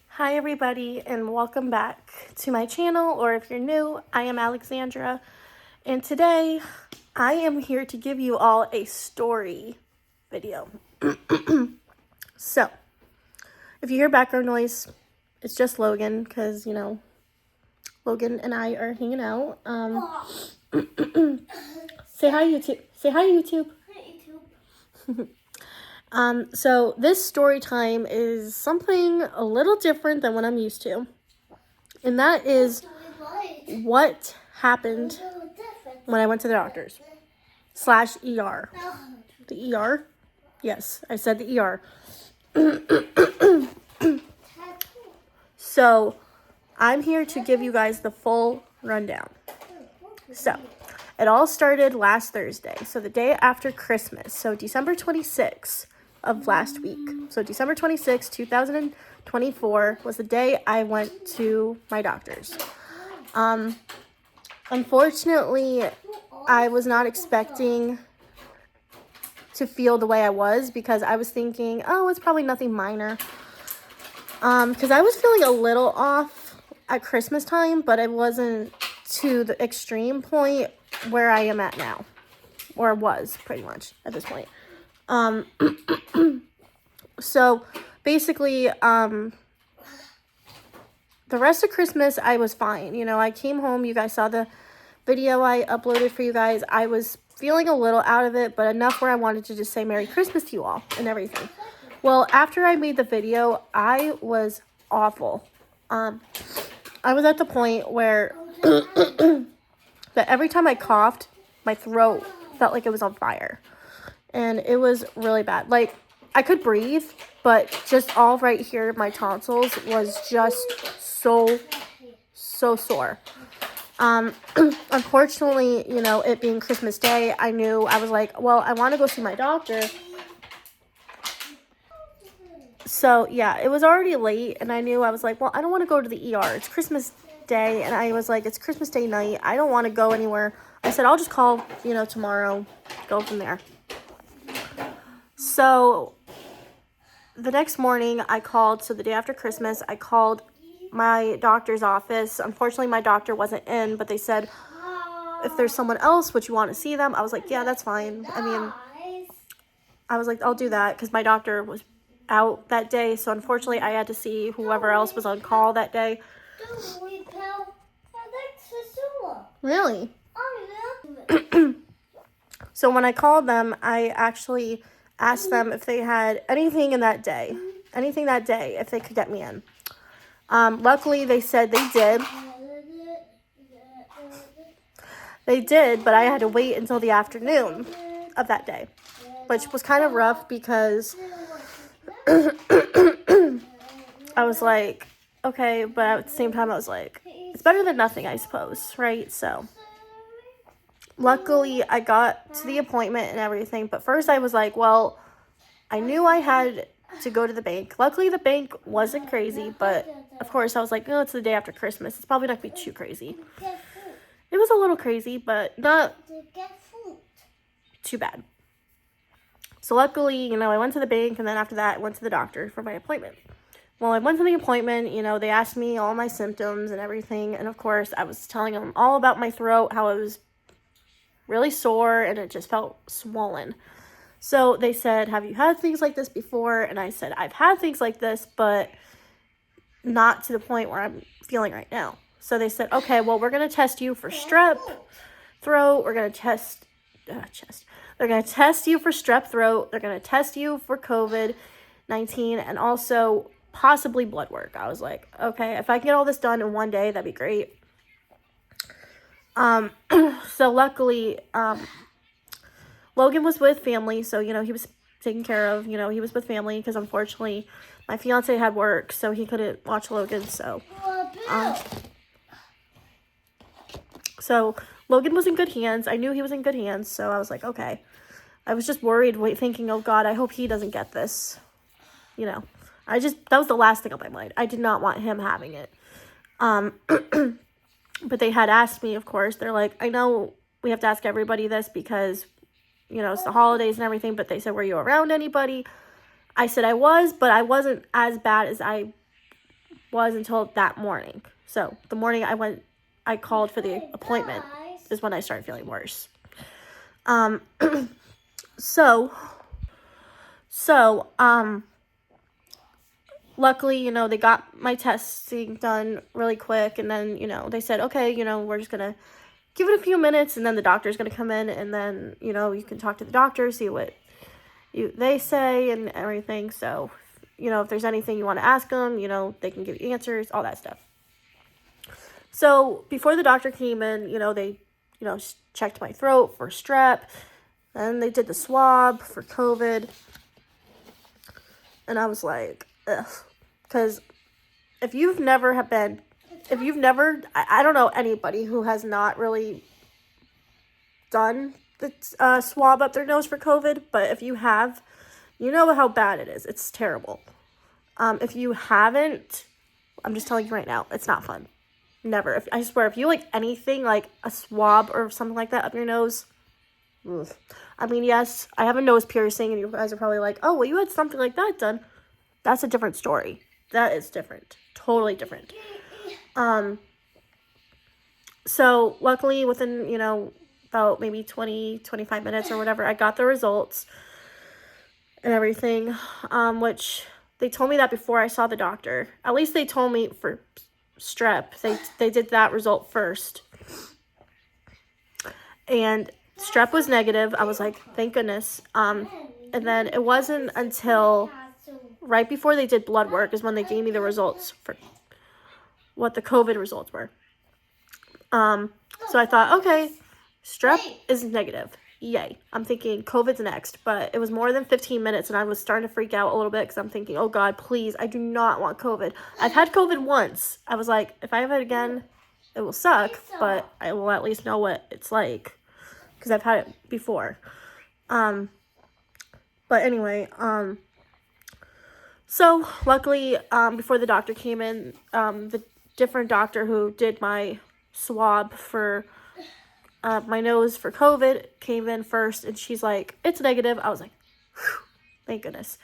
Hi everybody and welcome back to my channel, or if you're new, I am Alexandra, and today I am here to give you all a story video. So, if you hear background noise, it's just Logan, because, Logan and I are hanging out. Say hi, YouTube. Say hi, YouTube. Hi, YouTube. So this story time is something a little different than what I'm used to. And that is what happened when I went to the doctor's / ER. The ER? Yes, I said the ER. So, I'm here to give you guys the full rundown. So, it all started last Thursday, so the day after Christmas, so December 26th of last week. So December 26th, 2024 was the day I went to my doctor's. Unfortunately, I was not expecting to feel the way I was, because I was thinking, oh, it's probably nothing minor. Because I was feeling a little off at Christmas time, but it wasn't to the extreme point where I am at now, or was pretty much at this point. So basically, the rest of Christmas, I was fine. I came home. You guys saw the video I uploaded for you guys. I was feeling a little out of it, but enough where I wanted to just say Merry Christmas to you all and everything. Well, after I made the video, I was awful. I was at the point where that every time I coughed, my throat felt like it was on fire. And it was really bad. Like, I could breathe, but just all right here, my tonsils was just so sore. Unfortunately, it being Christmas Day, I was like, well, I want to go see my doctor. So, yeah, it was already late, and I was like, well, I don't want to go to the ER. It's Christmas Day, and I was like, it's Christmas Day night. I don't want to go anywhere. I said, I'll just call, tomorrow, go from there. So, the next morning, I called, so the day after Christmas, I called my doctor's office. Unfortunately, my doctor wasn't in, but they said, if there's someone else, would you want to see them? I was like, yeah, that's fine. I was like, I'll do that, because my doctor was out that day, so unfortunately, I had to see whoever else was on call that day. Really? So when I called them, I actually asked them if they had anything that day, if they could get me in. Luckily, they said they did. They did, but I had to wait until the afternoon of that day, which was kind of rough, because I was like, okay, but at the same time, I was like, it's better than nothing, I suppose, right? So, luckily, I got to the appointment and everything, but first I was like, well, I knew I had to go to the bank. Luckily, the bank wasn't crazy, but of course, I was like, no, it's the day after Christmas. It's probably not going to be too crazy. It was a little crazy, but not too bad. So luckily, I went to the bank, and then after that, I went to the doctor for my appointment. Well, I went to the appointment, they asked me all my symptoms and everything, and of course, I was telling them all about my throat, how it was really sore, and it just felt swollen. So they said, have you had things like this before? And I said, I've had things like this, but not to the point where I'm feeling right now. So they said, okay, well, we're going to test you for strep throat. We're going to test chest. They're going to test you for strep throat. They're going to test you for COVID-19, and also possibly blood work. I was like, okay, if I can get all this done in one day, that'd be great. So luckily, Logan was with family, so, he was taken care of. He was with family, because unfortunately, my fiance had work, so he couldn't watch Logan, so Logan was in good hands. I knew he was in good hands, so I was like, okay. I was just worried, thinking, oh God, I hope he doesn't get this. That was the last thing on my mind. I did not want him having it. But they had asked me, of course. They're like, I know we have to ask everybody this, because, it's the holidays and everything, but they said, were you around anybody? I said I was, but I wasn't as bad as I was until that morning. So the morning I called for the appointment is when I started feeling worse. Luckily, they got my testing done really quick, and then, they said, okay, we're just gonna give it a few minutes, and then the doctor's gonna come in, and then, you can talk to the doctor, see what they say and everything. So, if there's anything you want to ask them, they can give you answers, all that stuff. So before the doctor came in, they, checked my throat for strep. Then they did the swab for COVID. And I was like, ugh. Because if you've never, I don't know anybody who has not really done the swab up their nose for COVID. But if you have, you know how bad it is. It's terrible. If you haven't, I'm just telling you right now, it's not fun. Never. I swear, if you like anything like a swab or something like that up your nose, ugh. I mean, yes, I have a nose piercing, and you guys are probably like, oh, well, you had something like that done. That's a different story. That is different. Totally different. So luckily within, about maybe 20-25 minutes or whatever, I got the results and everything, which they told me that before I saw the doctor. At least they told me for strep. They did that result first. And strep was negative. I was like, thank goodness. And then it wasn't until right before they did blood work is when they gave me the results for what the COVID results were. So I thought, okay, strep is negative. Yay. I'm thinking COVID's next. But it was more than 15 minutes, and I was starting to freak out a little bit because I'm thinking, oh, God, please, I do not want COVID. I've had COVID once. I was like, if I have it again, it will suck, but I will at least know what it's like because I've had it before. But anyway, so luckily, before the doctor came in, the different doctor who did my swab for my nose for COVID came in first, and she's like, it's negative. I was like, whew, thank goodness.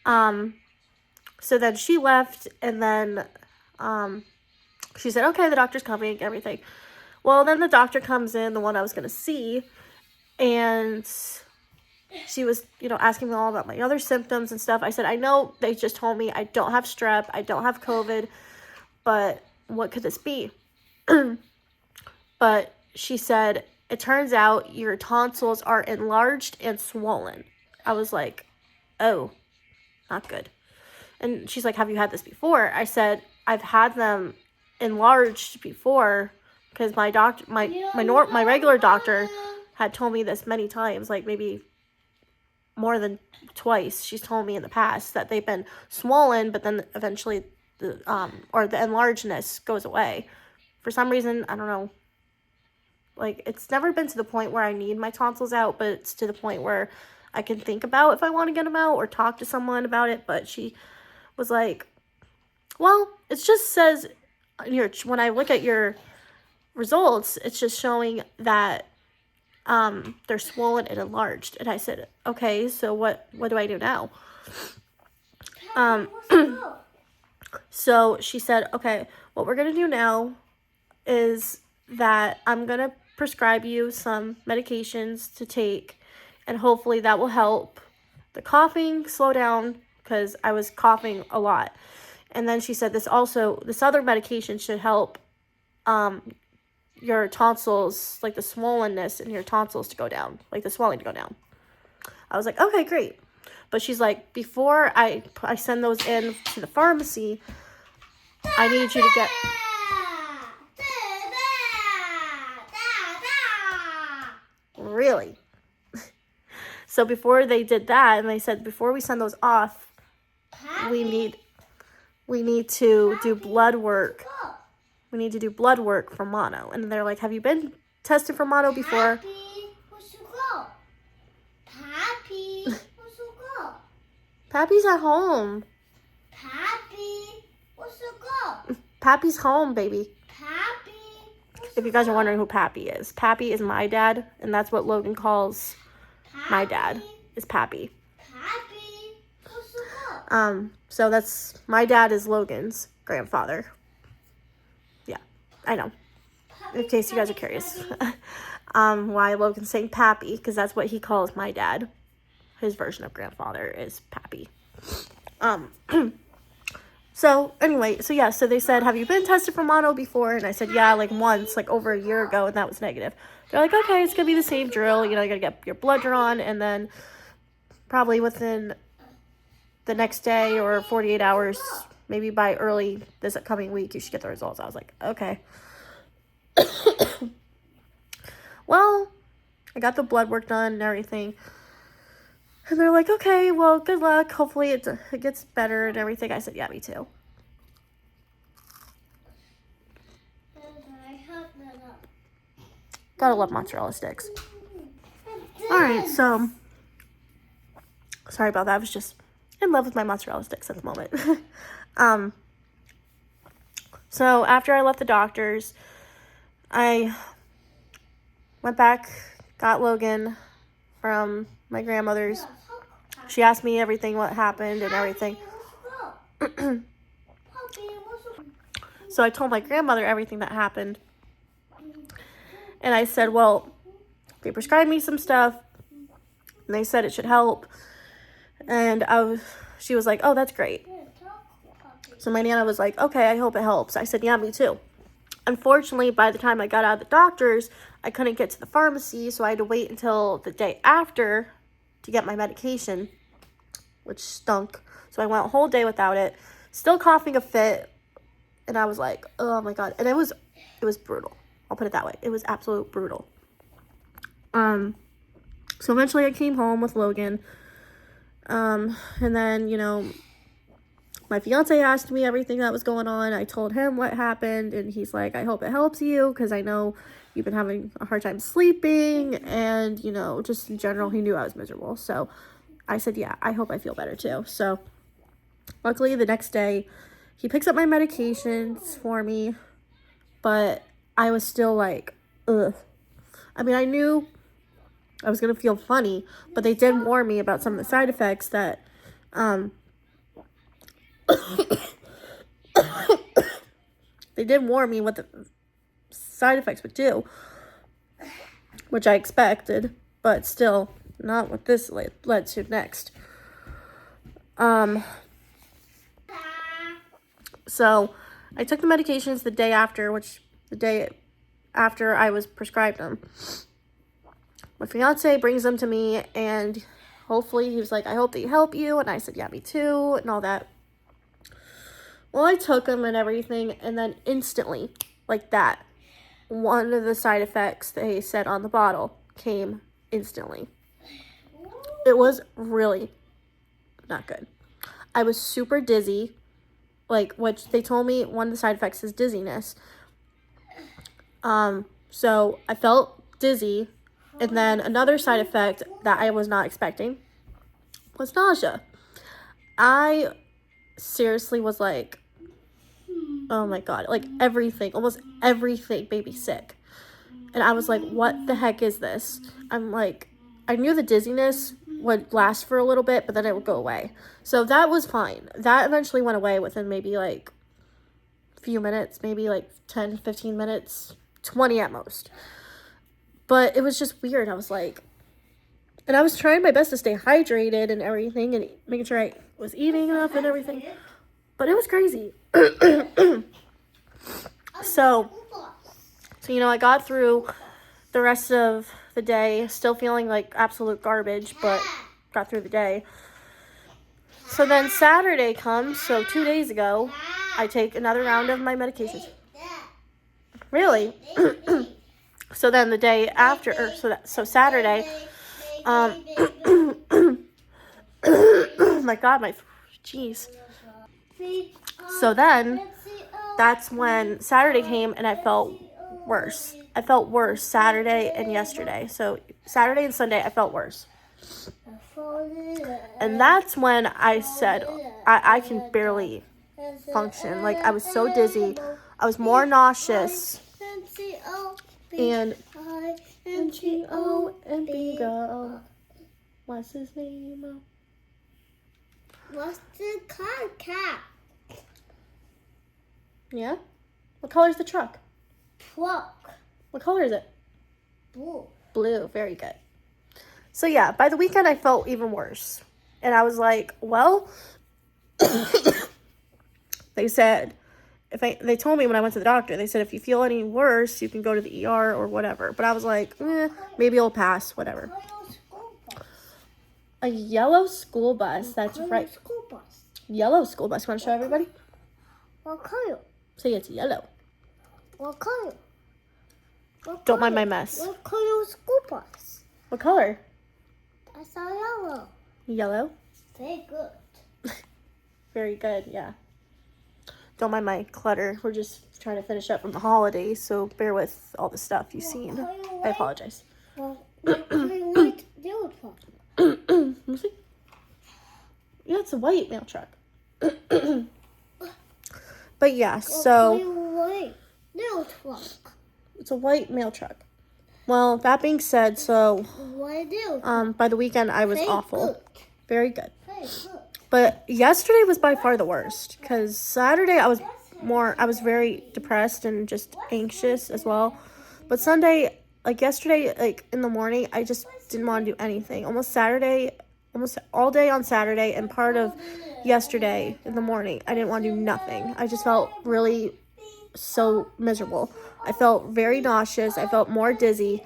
So then she left, and then she said, okay, the doctor's coming and everything. Well, then the doctor comes in, the one I was going to see, and she was, asking me all about my other symptoms and stuff. I said, I know they just told me I don't have strep, I don't have COVID, but what could this be? But she said, it turns out your tonsils are enlarged and swollen. I was like, oh, not good. And she's like, have you had this before? I said, I've had them enlarged before because my doctor, my regular doctor had told me this many times, like maybe more than twice. She's told me in the past that they've been swollen, but then eventually the enlargedness goes away. For some reason, I don't know. Like, it's never been to the point where I need my tonsils out, but it's to the point where I can think about if I want to get them out or talk to someone about it. But she was like, well, it just says when I look at your results, it's just showing that they're swollen and enlarged. And I said, okay, so what do I do now? So she said, okay, what we're going to do now is that I'm going to prescribe you some medications to take, and hopefully that will help the coughing slow down because I was coughing a lot. And then she said this other medication should help your tonsils, like the swollenness in your tonsils to go down, like the swelling to go down. I was like, okay, great. But she's like, before I send those in to the pharmacy, I need you to get... Really? So before they did that, and they said, before we send those off, we need to do blood work. We need to do blood work for mono. And they're like, have you been tested for mono before? Pappy's at home. Pappy's home, baby. If you guys are wondering who Pappy is my dad, and that's what Logan calls my dad, is Pappy. So that's, my dad is Logan's grandfather. Yeah, I know. In case you guys are curious. Why Logan's saying Pappy, because that's what he calls my dad. His version of grandfather is Pappy. So anyway, so they said, have you been tested for mono before? And I said, yeah, like once, like over a year ago, and that was negative. They're like, okay, it's gonna be the same drill. You know, you gotta get your blood drawn, and then probably within the next day or 48 hours, maybe by early this upcoming week, you should get the results. I was like, okay. Well, I got the blood work done and everything. And they're like, okay, well, good luck. Hopefully it gets better and everything. I said, yeah, me too. Gotta love mozzarella sticks. All right, so sorry about that. I was just in love with my mozzarella sticks at the moment. So after I left the doctor's, I went back, got Logan from my grandmother's. She asked me everything, what happened and everything. So I told my grandmother everything that happened. And I said, well, they prescribed me some stuff, and they said it should help. And she was like, oh, that's great. So my Nana was like, okay, I hope it helps. I said, yeah, me too. Unfortunately, by the time I got out of the doctor's, I couldn't get to the pharmacy, so I had to wait until the day after to get my medication, which stunk. So I went a whole day without it, still coughing a fit, and I was like, oh my God. And it was brutal. I'll put it that way. It was absolute brutal. So eventually I came home with Logan. And then, you know, my fiance asked me everything that was going on. I told him what happened, and he's like, I hope it helps you, because I know you've been having a hard time sleeping, and, you know, just in general, he knew I was miserable. So I said, yeah, I hope I feel better too. So luckily the next day, he picks up my medications for me, but I was still like, ugh. I mean, I knew I was going to feel funny, but they did warn me about some of the side effects that, they did warn me what the side effects would do, which I expected, but still not what this led to next. So I took the medications the day after, the day after I was prescribed them. My fiance brings them to me, and hopefully he was like, I hope they help you. And I said, yeah, me too, and all that. Well, I took them and everything, and then instantly, like that, one of the side effects they said on the bottle came instantly. It was really not good. I was super dizzy, like, which they told me one of the side effects is dizziness. So I felt dizzy, and then another side effect that I was not expecting was nausea. I seriously was like, oh my God, like everything, almost everything made me sick. And I was like, what the heck is this? I'm like, I knew the dizziness would last for a little bit, but then it would go away. So that was fine. That eventually went away within maybe like a few minutes, maybe like 10, 15 minutes, 20 at most. But it was just weird. I was like, and I was trying my best to stay hydrated and everything, and making sure I was eating enough and everything. But it was crazy. So, you know, I got through the rest of the day, still feeling like absolute garbage, but got through the day. So then Saturday comes, so 2 days ago, I take another round of my medications. Really? So then the day after, so Saturday, oh my God, jeez. So then, that's when Saturday came, and I felt worse. I felt worse Saturday and yesterday. So Saturday and Sunday, I felt worse. And that's when I said, I can barely function. Like, I was so dizzy. I was more nauseous. And N-G-O and Bingo. What's his name? What's the cat? Yeah? What color is the truck? Truck. What color is it? Blue. Blue. Very good. So yeah, by the weekend I felt even worse. And I was like, well, they said, they told me when I went to the doctor, they said if you feel any worse, you can go to the ER or whatever. But I was like, maybe it'll pass, whatever. Color school bus. A yellow school bus, that's Color right. School bus. Yellow school bus. Want to show everybody? What color? Say it's yellow. What color? What Don't mind color? my mess. What color school bus? What color? I saw yellow. Yellow. Very good. Very good, yeah. Don't mind my clutter. We're just trying to finish up from the holidays, so bear with all the stuff you've seen. I apologize. What color white yellow truck? Let me see. Yeah, it's a white mail truck. But yeah, so What color white yellow truck? it's a white mail truck. Well, that being said, so White yellow. by the weekend I was Very awful. good. Very good. Very good. But yesterday was by far the worst because Saturday I was very depressed and just anxious as well. But Sunday, like yesterday, like in the morning, I just didn't want to do anything. Almost all day on Saturday and part of yesterday in the morning, I didn't want to do nothing. I just felt really so miserable. I felt very nauseous. I felt more dizzy.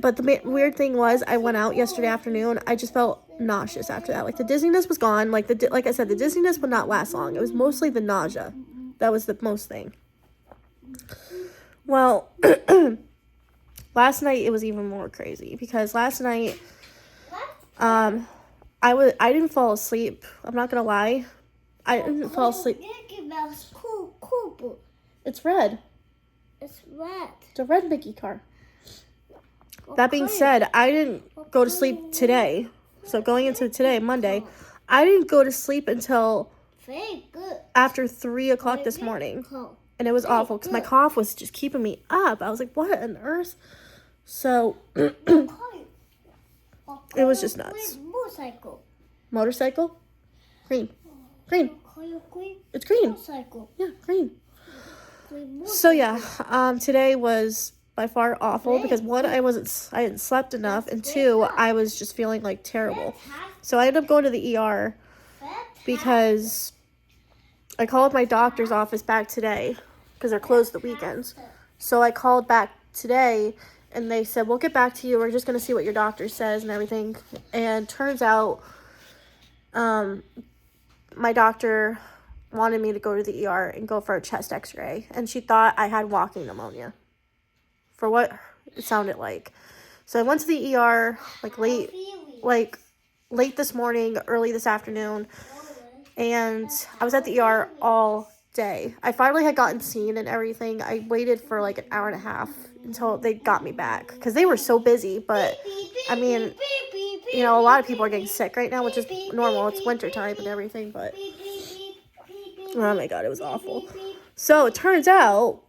But the weird thing was, I went out yesterday afternoon. I just felt nauseous after that. Like the dizziness was gone. Like I said, the dizziness would not last long. It was mostly the nausea. That was the most thing. Well, last night it was even more crazy because last night, I didn't fall asleep. I'm not gonna lie. I didn't fall asleep. Mickey Mouse cool. It's red. It's red. It's a red Mickey car. What That being color? said, I didn't go to sleep today. So going into today, Monday, I didn't go to sleep until Very good. after 3 o'clock this morning. And it was awful because my cough was just keeping me up. I was like, what on earth? So it was just nuts. Motorcycle. Motorcycle? Green. Green. Green It's green. motorcycle. Yeah, green. Green So yeah, today was by far awful because one, I hadn't slept enough, and two, I was just feeling like terrible. So I ended up going to the ER because I called my doctor's office back today because they're closed the weekends. So I called back today and they said, we'll get back to you. We're just going to see what your doctor says and everything. And turns out my doctor wanted me to go to the ER and go for a chest x-ray. And she thought I had walking pneumonia for what it sounded like. So I went to the ER late this morning, early this afternoon. And I was at the ER all day. I finally had gotten seen and everything. I waited for like an hour and a half until they got me back because they were so busy. But I mean, you know, a lot of people are getting sick right now, which is normal. It's winter time and everything. But oh my God, it was awful. So it turns out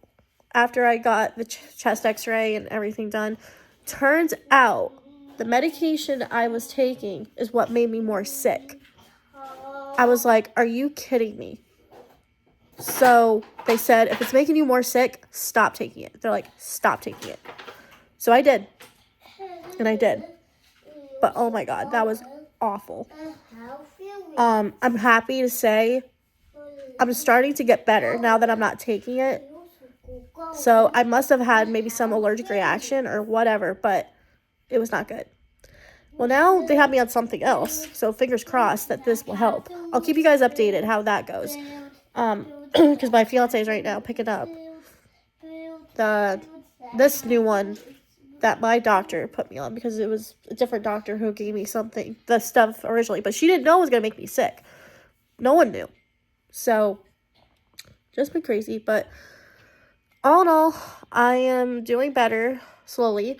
after I got the chest x-ray and everything done, turns out the medication I was taking is what made me more sick. I was like, are you kidding me? So they said, if it's making you more sick, stop taking it. They're like, stop taking it. So I did. And I did. But oh my God, that was awful. I'm happy to say I'm starting to get better now that I'm not taking it. So I must have had maybe some allergic reaction or whatever, but it was not good. Well, now they have me on something else, so fingers crossed that this will help. I'll keep you guys updated how that goes. Because my fiance is right now picking up this new one that my doctor put me on because it was a different doctor who gave me the stuff originally, but she didn't know it was going to make me sick. No one knew. So, just been crazy, but all in all, I am doing better slowly.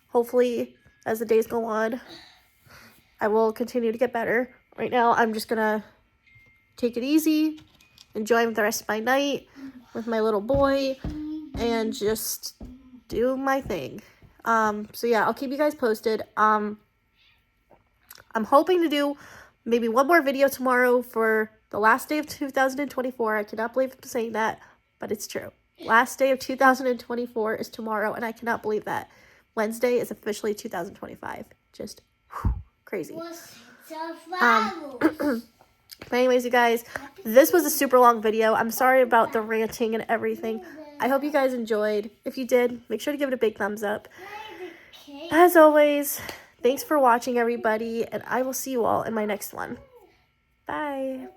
Hopefully, as the days go on, I will continue to get better. Right now, I'm just going to take it easy, enjoy the rest of my night with my little boy, and just do my thing. So yeah, I'll keep you guys posted. I'm hoping to do maybe one more video tomorrow for the last day of 2024. I cannot believe I'm saying that, but it's true. Last day of 2024 is tomorrow, and I cannot believe that. Wednesday is officially 2025. Just crazy. But anyways, you guys, this was a super long video. I'm sorry about the ranting and everything. I hope you guys enjoyed. If you did, make sure to give it a big thumbs up. As always, thanks for watching, everybody, and I will see you all in my next one. Bye.